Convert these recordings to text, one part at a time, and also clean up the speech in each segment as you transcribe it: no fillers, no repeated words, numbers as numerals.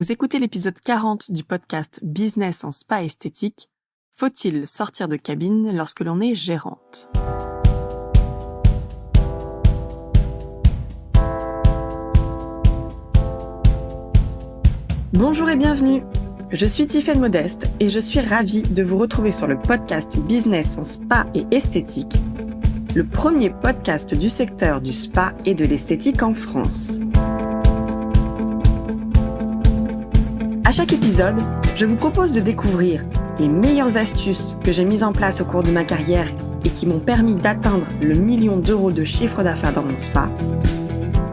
Vous écoutez l'épisode 40 du podcast Business en spa esthétique. Faut-il sortir de cabine lorsque l'on est gérante ? Bonjour et bienvenue. Je suis Tiffaine Modeste et je suis ravie de vous retrouver sur le podcast Business en spa et esthétique, le premier podcast du secteur du spa et de l'esthétique en France. À chaque épisode, je vous propose de découvrir les meilleures astuces que j'ai mises en place au cours de ma carrière et qui m'ont permis d'atteindre le 1 million d'euros de chiffre d'affaires dans mon spa,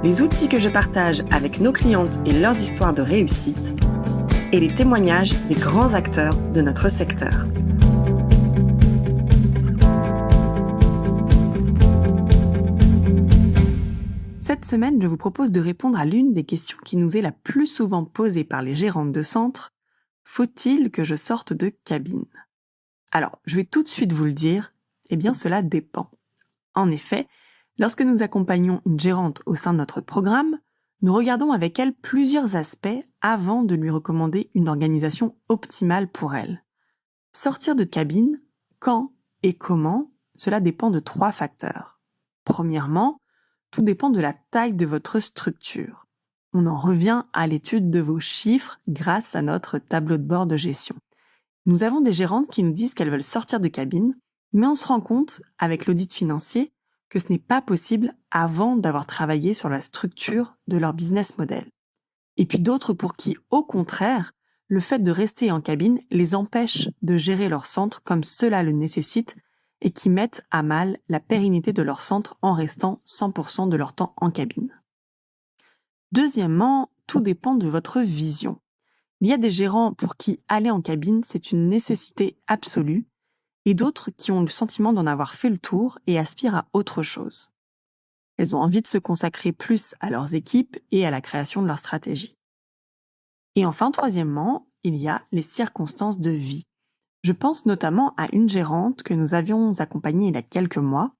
les outils que je partage avec nos clientes et leurs histoires de réussite, et les témoignages des grands acteurs de notre secteur. Cette semaine, je vous propose de répondre à l'une des questions qui nous est la plus souvent posée par les gérantes de centre. Faut-il que je sorte de cabine ? Alors, je vais tout de suite vous le dire, cela dépend. En effet, lorsque nous accompagnons une gérante au sein de notre programme, nous regardons avec elle plusieurs aspects avant de lui recommander une organisation optimale pour elle. Sortir de cabine, quand et comment, cela dépend de 3 facteurs. Premièrement, tout dépend de la taille de votre structure. On en revient à l'étude de vos chiffres grâce à notre tableau de bord de gestion. Nous avons des gérantes qui nous disent qu'elles veulent sortir de cabine, mais on se rend compte, avec l'audit financier, que ce n'est pas possible avant d'avoir travaillé sur la structure de leur business model. Et puis d'autres pour qui, au contraire, le fait de rester en cabine les empêche de gérer leur centre comme cela le nécessite et qui mettent à mal la pérennité de leur centre en restant 100% de leur temps en cabine. Deuxièmement, tout dépend de votre vision. Il y a des gérants pour qui aller en cabine, c'est une nécessité absolue, et d'autres qui ont le sentiment d'en avoir fait le tour et aspirent à autre chose. Elles ont envie de se consacrer plus à leurs équipes et à la création de leur stratégie. Et enfin, troisièmement, il y a les circonstances de vie. Je pense notamment à une gérante que nous avions accompagnée il y a quelques mois.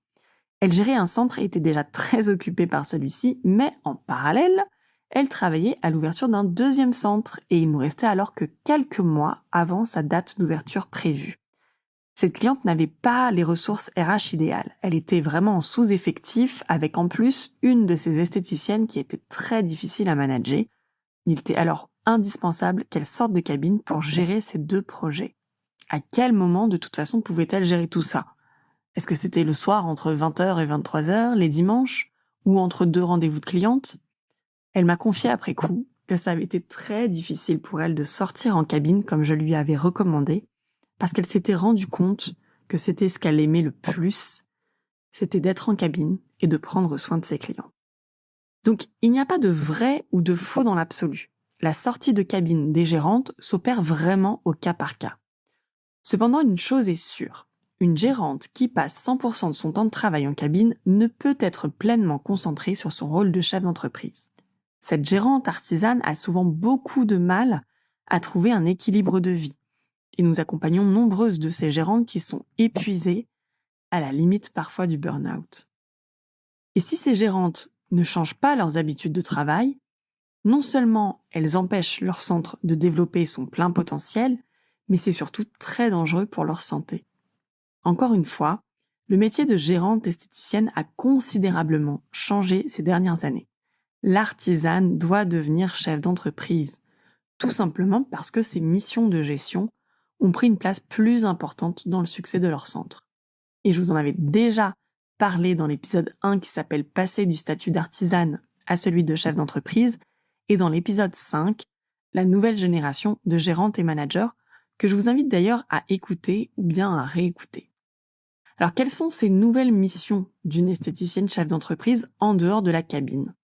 Elle gérait un centre et était déjà très occupée par celui-ci, mais en parallèle, elle travaillait à l'ouverture d'un 2e centre et il nous restait alors que quelques mois avant sa date d'ouverture prévue. Cette cliente n'avait pas les ressources RH idéales. Elle était vraiment en sous-effectif avec en plus une de ses esthéticiennes qui était très difficile à manager. Il était alors indispensable qu'elle sorte de cabine pour gérer ces 2 projets. À quel moment, de toute façon, pouvait-elle gérer tout ça ? Est-ce que c'était le soir entre 20h et 23h, les dimanches, ou entre 2 rendez-vous de clientes ? Elle m'a confié après coup que ça avait été très difficile pour elle de sortir en cabine comme je lui avais recommandé, parce qu'elle s'était rendue compte que c'était ce qu'elle aimait le plus, c'était d'être en cabine et de prendre soin de ses clients. Donc, il n'y a pas de vrai ou de faux dans l'absolu. La sortie de cabine des gérantes s'opère vraiment au cas par cas. Cependant, une chose est sûre, une gérante qui passe 100% de son temps de travail en cabine ne peut être pleinement concentrée sur son rôle de chef d'entreprise. Cette gérante artisane a souvent beaucoup de mal à trouver un équilibre de vie. Et nous accompagnons nombreuses de ces gérantes qui sont épuisées, à la limite parfois du burn-out. Et si ces gérantes ne changent pas leurs habitudes de travail, non seulement elles empêchent leur centre de développer son plein potentiel, mais c'est surtout très dangereux pour leur santé. Encore une fois, le métier de gérante esthéticienne a considérablement changé ces dernières années. L'artisane doit devenir chef d'entreprise, tout simplement parce que ses missions de gestion ont pris une place plus importante dans le succès de leur centre. Et je vous en avais déjà parlé dans l'épisode 1 qui s'appelle « Passer du statut d'artisane à celui de chef d'entreprise » et dans l'épisode 5, la nouvelle génération de gérantes et managers, que je vous invite d'ailleurs à écouter ou bien à réécouter. Alors, quelles sont ces nouvelles missions d'une esthéticienne chef d'entreprise en dehors de la cabine ?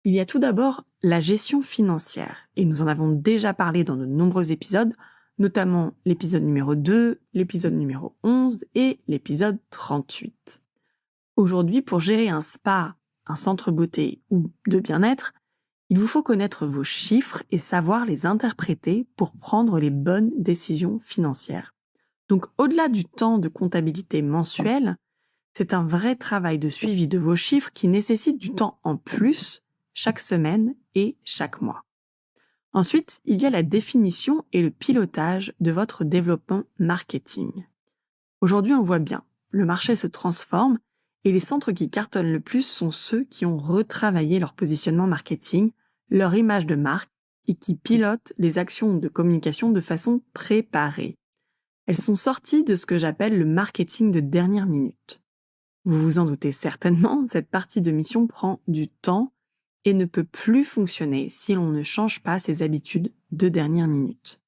Il y a tout d'abord la gestion financière, et nous en avons déjà parlé dans de nombreux épisodes, notamment l'épisode numéro 2, l'épisode numéro 11 et l'épisode 38. Aujourd'hui, pour gérer un spa, un centre beauté ou de bien-être, il vous faut connaître vos chiffres et savoir les interpréter pour prendre les bonnes décisions financières. Donc, au-delà du temps de comptabilité mensuelle, c'est un vrai travail de suivi de vos chiffres qui nécessite du temps en plus chaque semaine et chaque mois. Ensuite, il y a la définition et le pilotage de votre développement marketing. Aujourd'hui, on voit bien, le marché se transforme et les centres qui cartonnent le plus sont ceux qui ont retravaillé leur positionnement marketing, leur image de marque et qui pilotent les actions de communication de façon préparée. Elles sont sorties de ce que j'appelle le marketing de dernière minute. Vous vous en doutez certainement, cette partie de mission prend du temps et ne peut plus fonctionner si l'on ne change pas ses habitudes de dernière minute.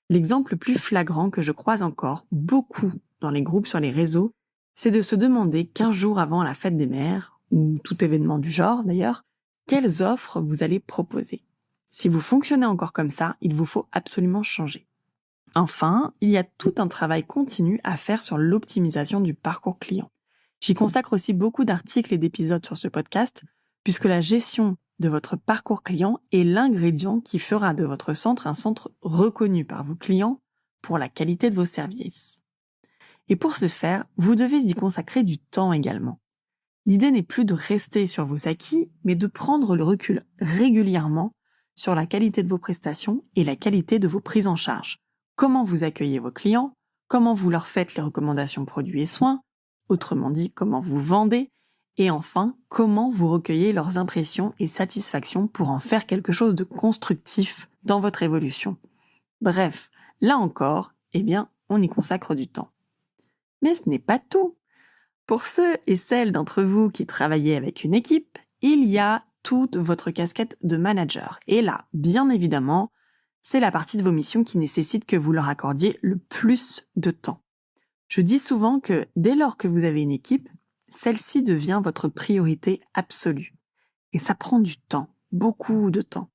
L'exemple le plus flagrant que je croise encore beaucoup dans les groupes sur les réseaux, c'est de se demander 15 jours avant la fête des mères, ou tout événement du genre d'ailleurs, quelles offres vous allez proposer. Si vous fonctionnez encore comme ça, il vous faut absolument changer. Enfin, il y a tout un travail continu à faire sur l'optimisation du parcours client. J'y consacre aussi beaucoup d'articles et d'épisodes sur ce podcast, puisque la gestion de votre parcours client est l'ingrédient qui fera de votre centre un centre reconnu par vos clients pour la qualité de vos services. Et pour ce faire, vous devez y consacrer du temps également. L'idée n'est plus de rester sur vos acquis, mais de prendre le recul régulièrement sur la qualité de vos prestations et la qualité de vos prises en charge. Comment vous accueillez vos clients, comment vous leur faites les recommandations produits et soins, autrement dit, comment vous vendez, et enfin, comment vous recueillez leurs impressions et satisfactions pour en faire quelque chose de constructif dans votre évolution. Bref, là encore, on y consacre du temps. Mais ce n'est pas tout. Pour ceux et celles d'entre vous qui travaillez avec une équipe, il y a toute votre casquette de manager. Et là, bien évidemment, c'est la partie de vos missions qui nécessite que vous leur accordiez le plus de temps. Je dis souvent que dès lors que vous avez une équipe, celle-ci devient votre priorité absolue. Et ça prend du temps, beaucoup de temps.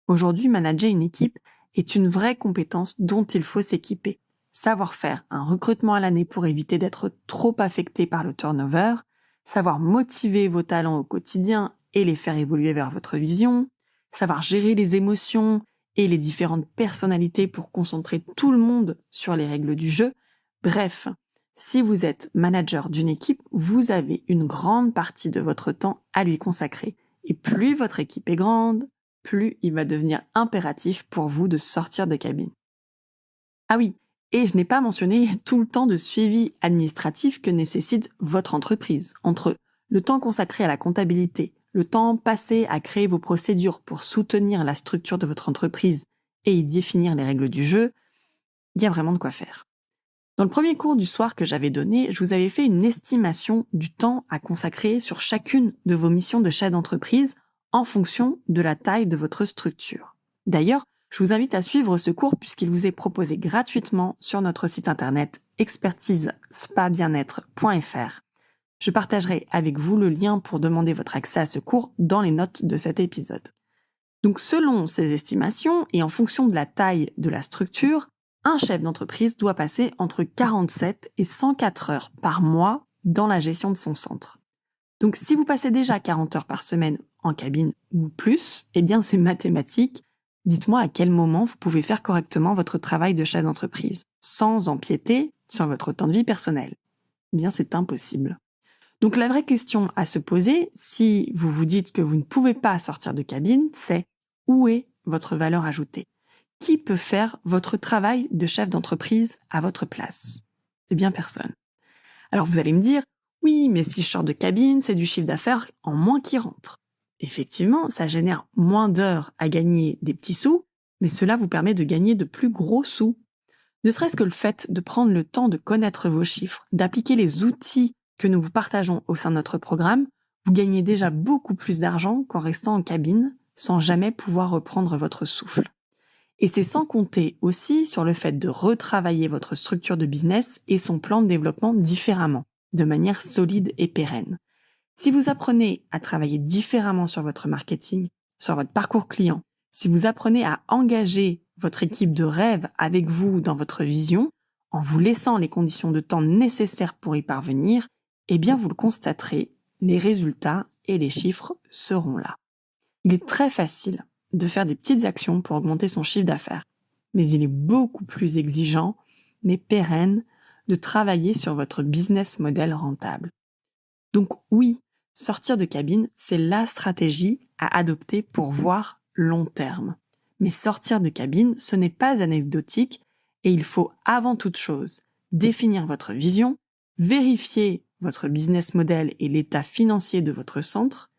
Aujourd'hui, manager une équipe est une vraie compétence dont il faut s'équiper. Savoir faire un recrutement à l'année pour éviter d'être trop affecté par le turnover, savoir motiver vos talents au quotidien et les faire évoluer vers votre vision, savoir gérer les émotions et les différentes personnalités pour concentrer tout le monde sur les règles du jeu. Bref, si vous êtes manager d'une équipe, vous avez une grande partie de votre temps à lui consacrer. Et plus votre équipe est grande, plus il va devenir impératif pour vous de sortir de cabine. Ah oui, et je n'ai pas mentionné tout le temps de suivi administratif que nécessite votre entreprise. Entre le temps consacré à la comptabilité, le temps passé à créer vos procédures pour soutenir la structure de votre entreprise et y définir les règles du jeu, il y a vraiment de quoi faire. Dans le premier cours du soir que j'avais donné, je vous avais fait une estimation du temps à consacrer sur chacune de vos missions de chef d'entreprise en fonction de la taille de votre structure. D'ailleurs, je vous invite à suivre ce cours puisqu'il vous est proposé gratuitement sur notre site internet expertise-spa-bien-être.fr. Je partagerai avec vous le lien pour demander votre accès à ce cours dans les notes de cet épisode. Donc selon ces estimations et en fonction de la taille de la structure, un chef d'entreprise doit passer entre 47 et 104 heures par mois dans la gestion de son centre. Donc si vous passez déjà 40 heures par semaine en cabine ou plus, c'est mathématique. Dites-moi à quel moment vous pouvez faire correctement votre travail de chef d'entreprise, sans empiéter sur votre temps de vie personnel. C'est impossible. Donc la vraie question à se poser, si vous vous dites que vous ne pouvez pas sortir de cabine, c'est où est votre valeur ajoutée ? Qui peut faire votre travail de chef d'entreprise à votre place ? C'est bien personne. Alors vous allez me dire, oui, mais si je sors de cabine, c'est du chiffre d'affaires en moins qui rentre. Effectivement, ça génère moins d'heures à gagner des petits sous, mais cela vous permet de gagner de plus gros sous. Ne serait-ce que le fait de prendre le temps de connaître vos chiffres, d'appliquer les outils que nous vous partageons au sein de notre programme, vous gagnez déjà beaucoup plus d'argent qu'en restant en cabine, sans jamais pouvoir reprendre votre souffle. Et c'est sans compter aussi sur le fait de retravailler votre structure de business et son plan de développement différemment, de manière solide et pérenne. Si vous apprenez à travailler différemment sur votre marketing, sur votre parcours client, si vous apprenez à engager votre équipe de rêve avec vous dans votre vision, en vous laissant les conditions de temps nécessaires pour y parvenir, vous le constaterez, les résultats et les chiffres seront là. Il est très facile de faire des petites actions pour augmenter son chiffre d'affaires, mais il est beaucoup plus exigeant, mais pérenne, de travailler sur votre business model rentable. Donc oui, sortir de cabine, c'est la stratégie à adopter pour voir long terme. Mais sortir de cabine, ce n'est pas anecdotique et il faut avant toute chose définir votre vision, vérifier votre business model et l'état financier de votre centre,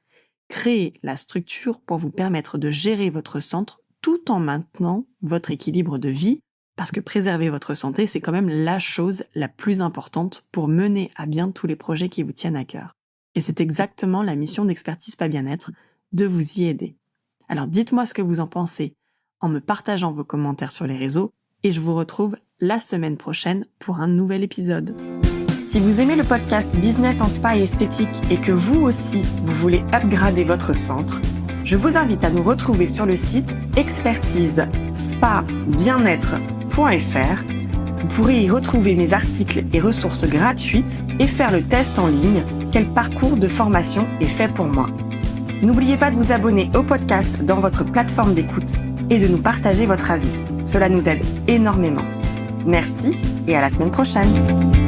créer la structure pour vous permettre de gérer votre centre tout en maintenant votre équilibre de vie, parce que préserver votre santé, c'est quand même la chose la plus importante pour mener à bien tous les projets qui vous tiennent à cœur. Et c'est exactement la mission d'Expertise Pas Bien-être, de vous y aider. Alors dites-moi ce que vous en pensez en me partageant vos commentaires sur les réseaux et je vous retrouve la semaine prochaine pour un nouvel épisode. Si vous aimez le podcast Business en Spa et Esthétique et que vous aussi, vous voulez upgrader votre centre, je vous invite à nous retrouver sur le site expertise-spa-bien-être.fr. Vous pourrez y retrouver mes articles et ressources gratuites et faire le test en ligne quel parcours de formation est fait pour moi. N'oubliez pas de vous abonner au podcast dans votre plateforme d'écoute et de nous partager votre avis. Cela nous aide énormément. Merci et à la semaine prochaine.